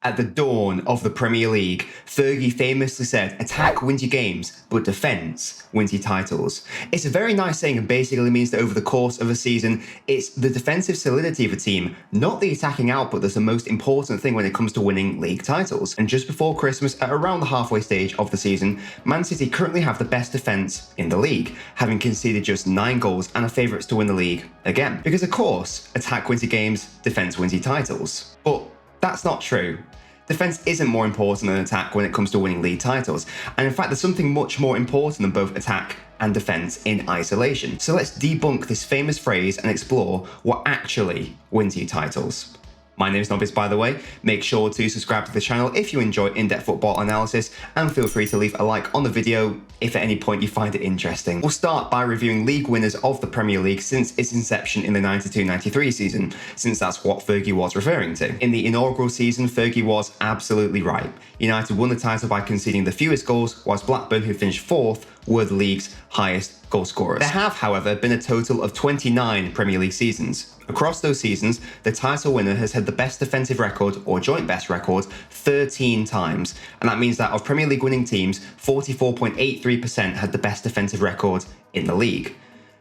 At the dawn of the Premier League, Fergie famously said, "Attack wins your games, but defence wins your titles." It's a very nice saying and basically means that over the course of a season, it's the defensive solidity of a team, not the attacking output, that's the most important thing when it comes to winning league titles. And just before Christmas, at around the halfway stage of the season, Man City currently have the best defence in the league, having conceded just 9 goals and are favourites to win the league again. Because of course, attack wins your games, defence wins your titles. But that's not true. Defence isn't more important than attack when it comes to winning league titles, and in fact there's something much more important than both attack and defence in isolation. So let's debunk this famous phrase and explore what actually wins you titles. My name is LNobbins, by the way. Make sure to subscribe to the channel if you enjoy in-depth football analysis, and feel free to leave a like on the video if at any point you find it interesting. We'll start by reviewing league winners of the Premier League since its inception in the 92-93 season, since that's what Fergie was referring to. In the inaugural season, Fergie was absolutely right. United won the title by conceding the fewest goals, whilst Blackburn, who finished 4th, were the league's highest goal scorers. There have, however, been a total of 29 Premier League seasons. Across those seasons, the title winner has had the best defensive record, or joint best record, 13 times. And that means that of Premier League winning teams, 44.83% had the best defensive record in the league.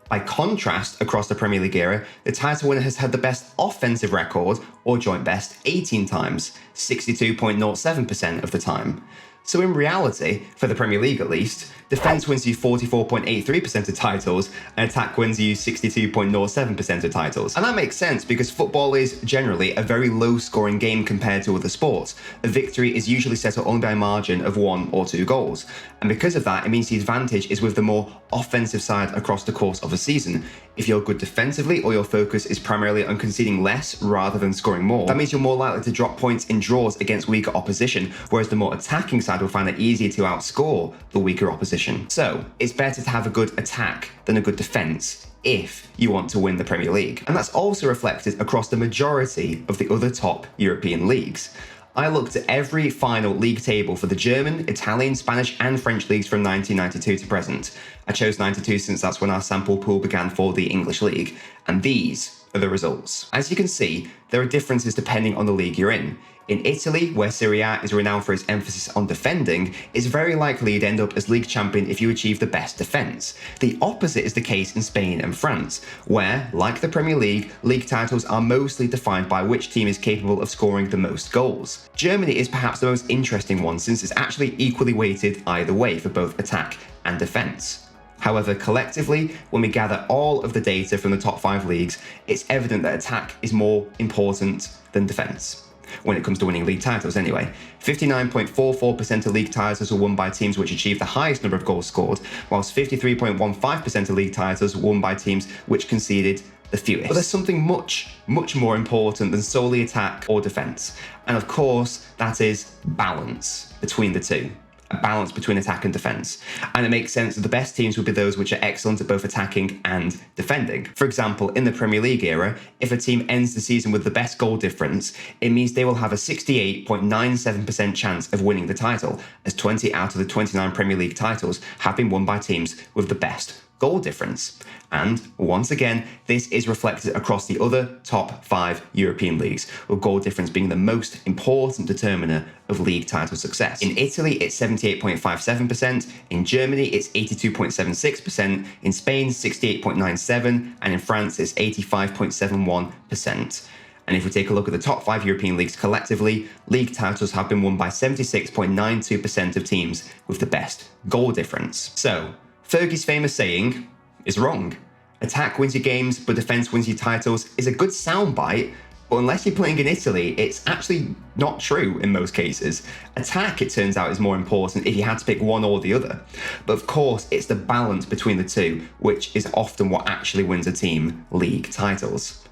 By contrast, across the Premier League era, the title winner has had the best offensive record, or joint best, 18 times, 62.07% of the time. So in reality, for the Premier League at least, defence wins you 44.83% of titles, and attack wins you 62.07% of titles. And that makes sense because football is generally a very low-scoring game compared to other sports. A victory is usually settled only by a margin of 1 or 2 goals. And because of that, it means the advantage is with the more offensive side across the course of a season. If you're good defensively, or your focus is primarily on conceding less rather than scoring more, that means you're more likely to drop points in draws against weaker opposition, whereas the more attacking side will find it easier to outscore the weaker opposition. So it's better to have a good attack than a good defence if you want to win the Premier League. And that's also reflected across the majority of the other top European leagues. I looked at every final league table for the German, Italian, Spanish and French leagues from 1992 to present. I chose 92 since that's when our sample pool began for the English league, and these are the results. As you can see, there are differences depending on the league you're in. In Italy, where Serie A is renowned for its emphasis on defending, it's very likely you'd end up as league champion if you achieve the best defence. The opposite is the case in Spain and France, where, like the Premier League, league titles are mostly defined by which team is capable of scoring the most goals. Germany is perhaps the most interesting one since it's actually equally weighted either way for both attack and defence. However, collectively, when we gather all of the data from the top 5 leagues, it's evident that attack is more important than defence. When it comes to winning league titles anyway. 59.44% of league titles were won by teams which achieved the highest number of goals scored, whilst 53.15% of league titles were won by teams which conceded the fewest. But there's something much more important than solely attack or defence. And of course, that is balance between the two. A balance between attack and defence. And it makes sense that the best teams would be those which are excellent at both attacking and defending. For example, in the Premier League era, if a team ends the season with the best goal difference, it means they will have a 68.97% chance of winning the title, as 20 out of the 29 Premier League titles have been won by teams with the best goal difference. And once again, this is reflected across the other top 5 European leagues, with goal difference being the most important determiner of league title success. In Italy, it's 78.57%, in Germany, it's 82.76%, in Spain, 68.97%, and in France, it's 85.71%. And if we take a look at the top 5 European leagues collectively, league titles have been won by 76.92% of teams with the best goal difference. So, Fergie's famous saying is wrong. Attack wins your games, but defence wins your titles is a good soundbite, but unless you're playing in Italy, it's actually not true in most cases. Attack, it turns out, is more important if you had to pick one or the other. But of course, it's the balance between the two, which is often what actually wins a team league titles.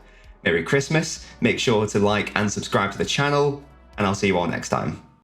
Merry Christmas, make sure to like and subscribe to the channel, and I'll see you all next time.